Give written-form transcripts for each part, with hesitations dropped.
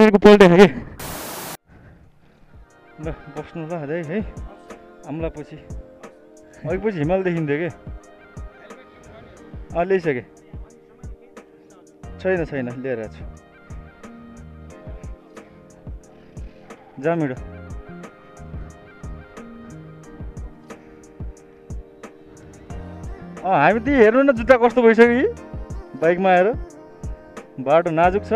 शरीरको पल्टे खाए ल बस्नु ल अझै है आम्ला पछि अघि पछि हिमाल देखिन्थ्यो के ल्याइसकेँ छैन छैन लिएर आएको छु जामिडो हामी ती हेर्नु न जुत्ता कस्तो भइसक्यो बाइकमा आएर बाटो नाजुक छ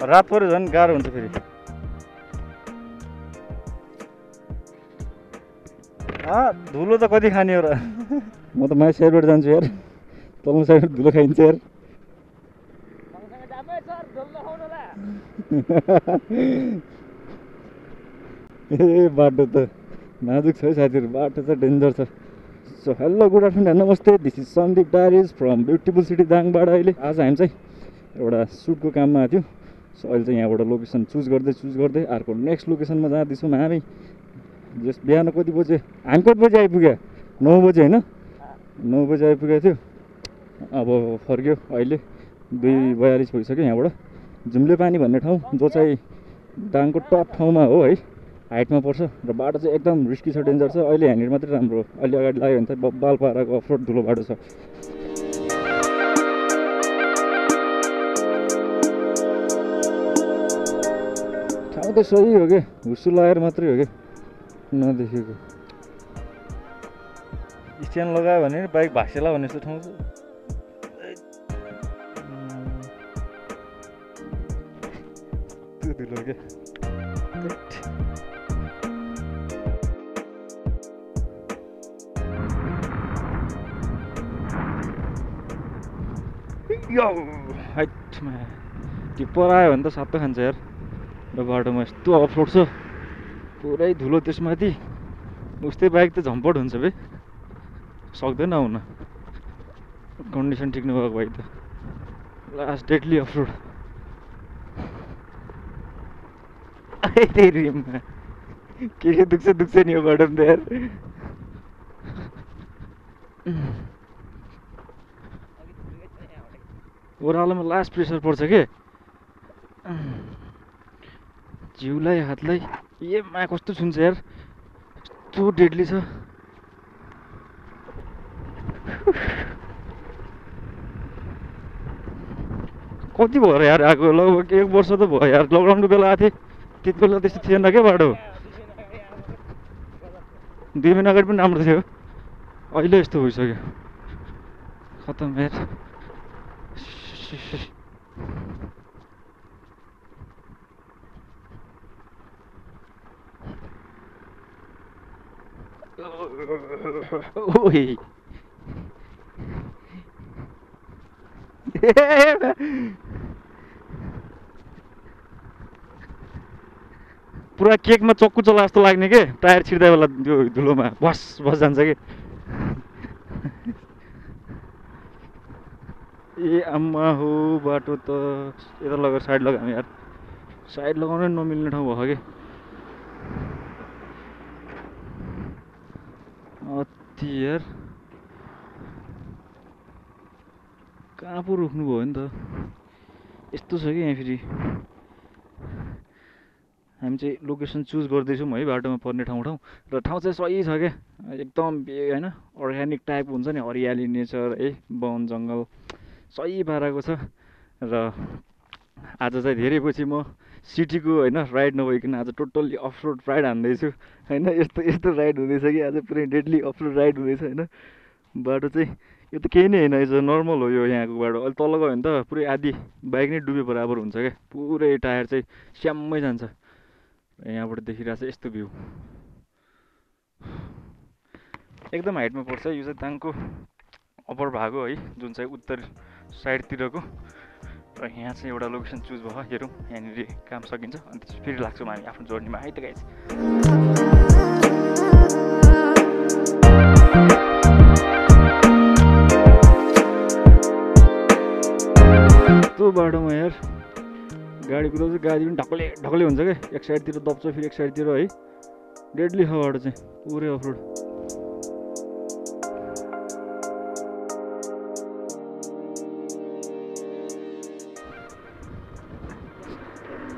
रात पऱ्यो झन् गाह्रो हुन्छ फेरि धुलो त कति खाने हो र म त माथि साइडबाट जान्छु यार तल्लो साइडबाट धुलो खाइन्छ यार ए बाटो त नाजुक छ है साथीहरू बाटो त डेन्जर छ सो हेलो गुड आफ्टरनुन नमस्ते this is Sandeep diaries from beautiful city दाङबाट अहिले आज हामी चाहिँ एउटा सुटको काममा थियो सो अहिले चाहिँ यहाँबाट लोकेसन चुज गर्दै अर्को नेक्स्ट लोकेसनमा जाँदैछौँ हामी जस बिहान कति बजे हामी कति बजी आइपुग्यो 9 बजी होइन 9 बजी आइपुगेको थियो अब फर्क्यो अहिले 2:42 भइसक्यो यहाँबाट जुम्ले पानी भन्ने ठाउँ जो चाहिँ दाङको टप ठाउँमा हो है हाइटमा पर्छ र बाटो चाहिँ एकदम रिस्की छ डेन्जर छ अहिले यहाँनिर मात्रै राम्रो अहिले अगाडि लाग्यो भने त बब्बाल पाराको अफरोड धुलो बाटो छ ठाउँ त सही हो कि हुस्सु लगाएर मात्रै हो कि नदेखेको स्ट्यान्ड लगायो भने बाइक भासेला भन्ने जस्तो ठाउँ छ त्यो धुलो क्या हाइटमा टिप्पर आयो भने त सातो खान्छ यार र बाटोमा यस्तो अफरोड छ पुरै धुलो त्यसमाथि उस्तै बाइक त झम्पट हुन्छ बे सक्दैन आउन कन्डिसन ठिक नभएको बाइक त लास्ट डेडली अफरोड रिममा के दुख्छ नि यो बाटोमा त यार ओह्रालोमा लास्ट प्रेसर पर्छ के जिउलाई हातलाई मा कस्तो छुन्छ यार यस्तो डेडली छ कति भयो र यार आएको लगभग 1 वर्ष त भयो यार लकडाउनको बेला आएको थिएँ त्यति बेला त्यस्तो थिएन क्या बाटो 2 महिना अगाडि पनि राम्रो थियो अहिले यस्तो भइसक्यो खतम यार ओइ पुरा केकमा चक्कु चला जस्तो लाग्ने के टायर छिर्दा बेला त्यो धुलोमा बस जान्छ कि ए आम्मा हो बाटो त यता लगेर साइड लगाऊँ यार साइड लगाउनै नमिल्ने ठाउँ भयो कि अति यार कहाँ पो रोक्नु भयो नि त यस्तो छ कि यहाँ फेरि हामी चाहिँ लोकेसन चुज गर्दैछौँ है बाटोमा पर्ने ठाउँ र ठाउँ चाहिँ सही छ क्या एकदम होइन अर्ग्यानिक टाइप हुन्छ नि हरियाली नेचर है वन जङ्गल सही पाराको छ र आज चाहिँ धेरै पछि म सिटीको होइन राइड नभइकन आज टोटल्ली अफरोड राइड हान्दैछु होइन यस्तो राइड हुँदैछ कि आज पुरै डेडली अफरोड राइड हुँदैछ होइन बाटो चाहिँ यो त केही नै होइन यो नर्मल हो यो यहाँको बाटो अहिले तल गयो भने त पुरै आधी बाइक नै डुबे बराबर हुन्छ क्या पुरै टायर चाहिँ स्याम्मै जान्छ यहाँबाट देखिरहेको छ यस्तो भ्यू एकदम हाइटमा पर्छ यो चाहिँ दाङको अप्पर भाग हो है जुन चाहिँ उत्तर साइडतिरको र यहाँ चाहिँ एउटा लोकेसन चुज भयो हेरौँ यहाँनिर काम सकिन्छ अनि त्यसपछि फेरि लाग्छौँ हामी आफ्नो जर्नीमा है त गाइस त्यो बाटोमा यार गाडी कुदाउँछ गाडी पनि ढकले हुन्छ क्या एक साइडतिर दब्छ फेरि एक साइडतिर है डेडली छ बाटो चाहिँ पुरै अफरोड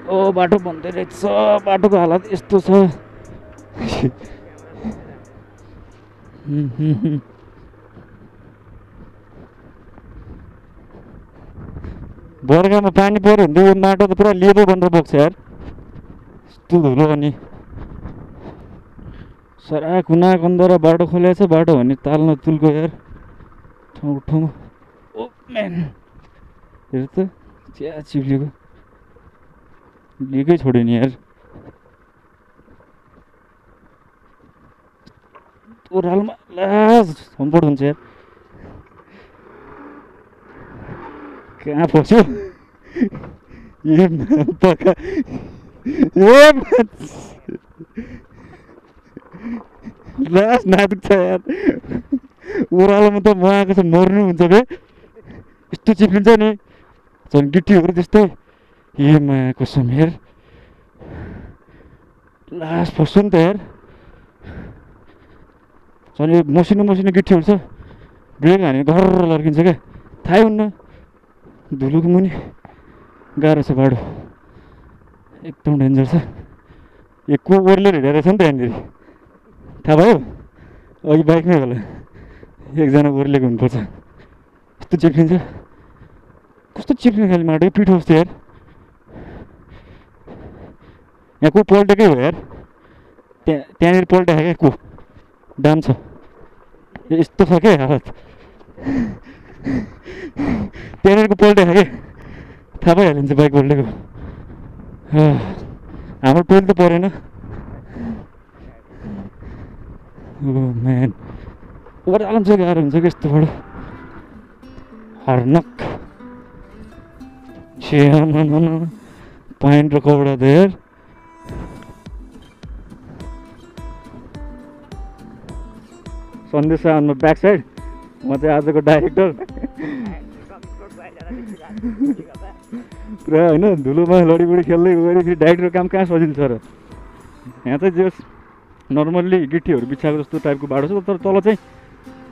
ओ बाटो भन्दै रहेछ, बाटोको हालत यस्तो छ। बर्खामा पानी पऱ्यो भने त यो माटो त पुरा लेदो बनेर बोक्छ यार, यस्तो धुलो। अनि सरा कुना कन्दरा बाटो खोलेको छ, बाटो भने ताल्न तुलको यार ठाउँ ठाउँमा। ओ म्यान हेर त चिया चिप्लेको लिएकै छोड्यो नि यार। ओह्रालोमा लाज सम्पट हुन्छ यार। कहाँ फस्यो ए पक्का ए लास नादुक छ यार। ओह्रालोमा त म आएको छ मर्नु हुन्छ बे, यस्तो चिप्लिन्छ नि झन् गिट्टीहरू त्यस्तै। ए माया कसम यार लास फस्यो नि त यार। झन् यो मसिनो मसिनो गिट्टीहरू छ, ब्रेक हानेर घर लड्किन्छ क्या, थाहै हुन्न। धुलोको मुनि गाह्रो छ बाटो, एकदम डेन्जर छ। यो को ओर्लेर हिँडेर रहेछ नि त यहाँनिर, थाहा भयो? अघि बाइकमै होला, एकजना ओर्लेको हुनुपर्छ। यस्तो चिप्लिन्छ, कस्तो चिप्लिने खाले माटो पिठो जस्तो यार। यहाँ को पल्टेकै हो यार, त्यहाँनिर पल्टायो क्या को, दाम छ। यस्तो छ क्या हालत, त्यहाँनिरको पल्टायो क्या, थाहा भइहालिन्छ बाइक पल्टेको। हाम्रो टोल त परेन। ओ म्यान ओह्रालो चाहिँ गाह्रो हुन्छ कि यस्तोबाट हर्नक पाइन्ट र कपडा त यार। सन्देश अन ब्याक साइड, म चाहिँ आजको डाइरेक्टर। पुरा होइन धुलोमा लडीबडी खेल्दै गएर फेरि डाइरेक्टरको काम कहाँ सजिलो छ र। यहाँ चाहिँ जे नर्मल्ली गिट्टीहरू बिछाएको जस्तो टाइपको बाटो छ, तर तल चाहिँ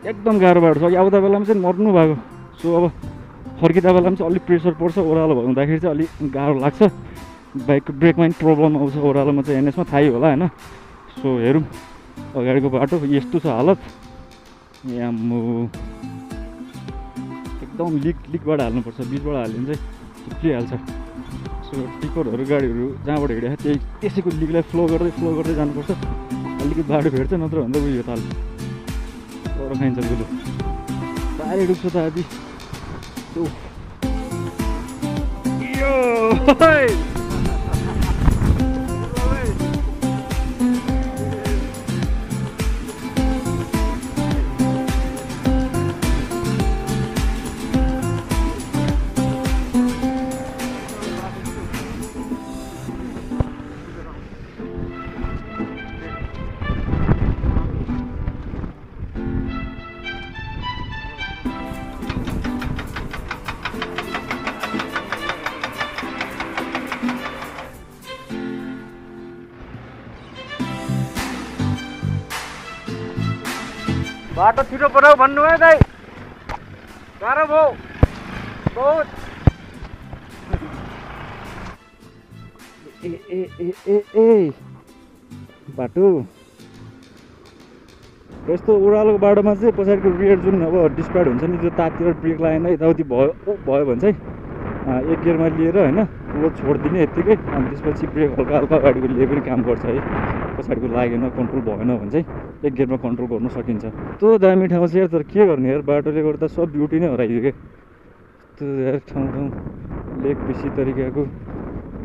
एकदम गाह्रो बाटो छ। आउँदा बेलामा चाहिँ मर्नु भएको, सो अब फर्किँदा बेलामा चाहिँ अलिक प्रेसर पर्छ। ओह्रालो हुँदाखेरि चाहिँ अलिक गाह्रो लाग्छ, बाइकको ब्रेकमा पनि प्रब्लम आउँछ ओह्रालोमा चाहिँ, एनएसमा थाहै होला होइन। सो हेरौँ अगाडिको बाटो यस्तो छ हालत। याम्मो एकदम लिकबाट हाल्नुपर्छ, बिचबाट हाल्यो भने चाहिँ चिप्लिहाल्छ। सो टिपरहरू गाडीहरू जहाँबाट हिँडेको त्यही त्यसैको लिकलाई फ्लो गर्दै जानुपर्छ। अलिकति बाटो भेट्छ, नत्र भन्दा उयो ताल तर खाइन्छ धुलो, साह्रै डुब्छ त आदि। बाटो छिटो बनाऊ भन्नु है दाइ, गाह्रो भयो बहुत। ए बाटो यस्तो ओह्रालोको बाटोमा चाहिँ पछाडिको रियर जुन अब डिस्प्याड हुन्छ नि, त्यो तातिर ब्रेक लागेन यताउति भयो भने चाहिँ एक गियरमा लिएर होइन वो छोडिदिने यत्तिकै, अनि त्यसपछि ब्रेक हल्का हल्का अगाडिको लिए पनि काम गर्छ है। पछाडिको लागेन कन्ट्रोल भएन भने चाहिँ एक गियरमा कन्ट्रोल गर्नु सकिन्छ। त्यो दामी ठाउँ छ यार, तर के गर्ने यार, बाटोले गर्दा सब ब्युटी नै हराइदियो क्या। त्यो यार ठाउँ लेक बेसी तरिकाको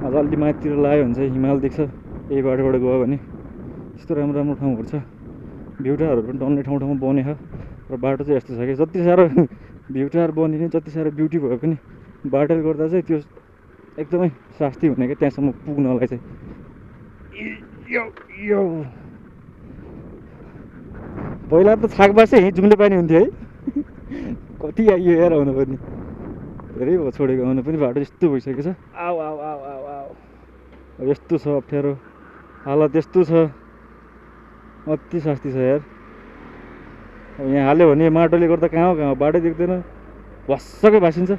अझ अलि माथितिर लाग्यो भने चाहिँ हिमाल देख्छ। यही बाटोबाट गयो भने यस्तो राम्रो राम्रो ठाउँहरू छ, भ्यू टावरहरू पनि टन्नै ठाउँ ठाउँमा बनेको, र बाटो चाहिँ यस्तो छ कि जति साह्रो भ्यू टावर बनिने जति साह्रो ब्युटी भए पनि बाटोले गर्दा चाहिँ त्यो एकदमै शास्ति हुने क्या त्यहाँसम्म पुग्नलाई चाहिँ। यो पहिला त छाकबासै यहीँ जुम्ले पानी हुन्थ्यो है, कति आइयो यार आउनु पनि, धेरै भयो छोडेको आउनु पनि, बाटो यस्तो भइसकेको छ। आऊ आऊ आऊ आऊ आऊ यस्तो छ अप्ठ्यारो हालत, यस्तो छ अति शास्ति छ यार। अब यहाँ हाल्यो भने माटोले गर्दा कहाँ बाटो देख्दैन, भस्सकै भाँसिन्छ।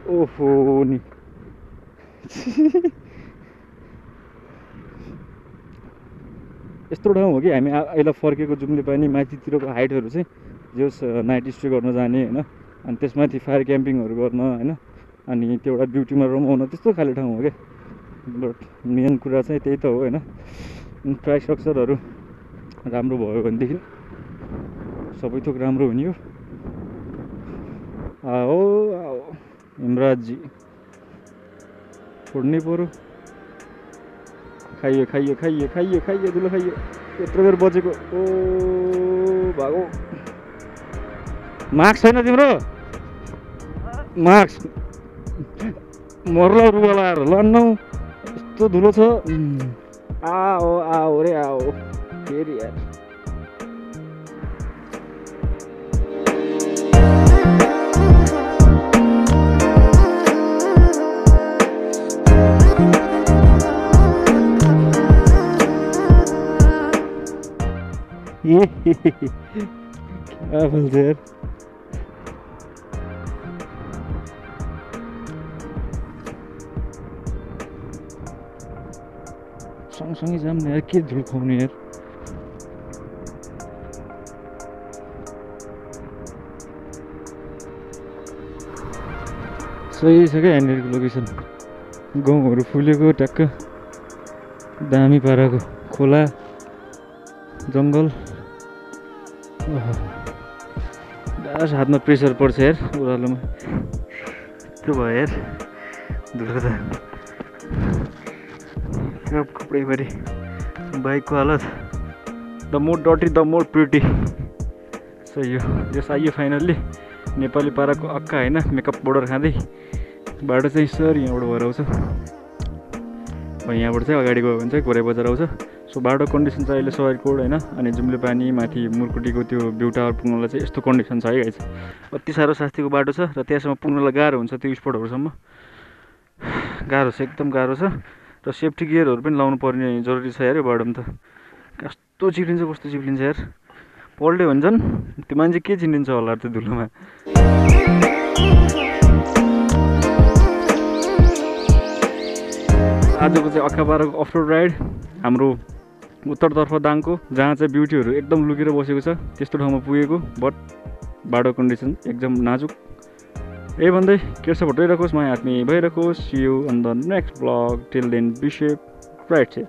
ओहो नि यस्तो ठाउँ हो कि हामी अहिले फर्केको जुम्ले पानी माथितिरको हाइटहरू चाहिँ जस नाइट स्टे गर्न जाने होइन, अनि त्यसमाथि फायर क्याम्पिङहरू गर्न होइन, अनि त्यो एउटा ब्युटीमा रमाउन त्यस्तो खाले ठाउँ हो क्या। बट मेन कुरा चाहिँ त्यही त हो होइन। इन्फ्रास्ट्रक्चरहरू राम्रो भयो भनेदेखि सबै थोक राम्रो हुने हो। आओ आओ हिमराजजी छोड्नै पऱ्यो। खाइयो खाइयो खाइयो खाइयो खाइयो धुलो खाइयो। यत्रो बेर बजेको ओ भागो। मार्क्स छैन तिम्रो? मार्क्स मर्ला रुवालाएर लन्नौ यस्तो धुलो छ। आओ आओ रे आओ फेरि यार। क्या बोल्छ यार। सँगसँगै जाऊँ न यार, के धुल खुवाउने यार। सही छ क्या यहाँनिरको लोकेसन। गाउँहरू फुलेको ट्याक्क, दामी पाराको खोला जङ्गल। डास हातमा प्रेसर पर्छ यार ओह्रालोमा। त्यो भयो यार धुलो त। कपडैभरि बाइकको हालत। द मोर डटी द मोर प्रिटी। सही हो, जस आइयो फाइनल्ली नेपाली पाराको अक्का होइन, मेकअप पाउडर खाँदै। बाटो चाहिँ सर यहाँबाट भएर आउँछ। यहाँबाट चाहिँ अगाडि गयो भने चाहिँ घोरे बजार आउँछ। सो बाटो कन्डिसन चाहिँ अहिले सवारीकोट होइन, अनि जुम्ले पानी माथि मुरकुटीको त्यो भ्यू टावर पुग्नलाई चाहिँ यस्तो कन्डिसन छ है गाइस। अति साह्रो शास्तिको बाटो छ र त्यहाँसम्म पुग्नलाई गाह्रो हुन्छ। त्यो स्पटहरूसम्म गाह्रो छ, एकदम गाह्रो छ। र सेफ्टी गियरहरू पनि लाउनु पर्ने जरुरी छ यार यो बाटोमा त। कस्तो चिप्लिन्छ कस्तो चिप्लिन्छ यार। पल्ट्यो भने झन् त्यो मान्छे के चिनिन्छ होला त्यो धुलोमा। आजको चाहिँ अक्कापाराको अफ रोड राइड हाम्रो उत्तरतर्फ दाङको, जहाँ चाहिँ ब्युटीहरू एकदम लुकेर बसेको छ त्यस्तो ठाउँमा पुगेको। बट बाटो कन्डिसन एकदम नाजुक। यही भन्दै केर्स भट्टाइरहोस्, माया आत्मी भइरहोस्। See you on the next blog. Till then be safe, right safe.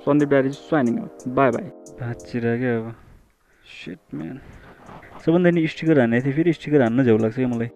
Sandeep diaries signing out. Bye bye. भाँचिरह क्या अब। Shit man. सबभन्दा नि स्टिकर हानेको थिएँ, फेरि स्टिकर हान्न झ्याउ लाग्छ क्या मलाई।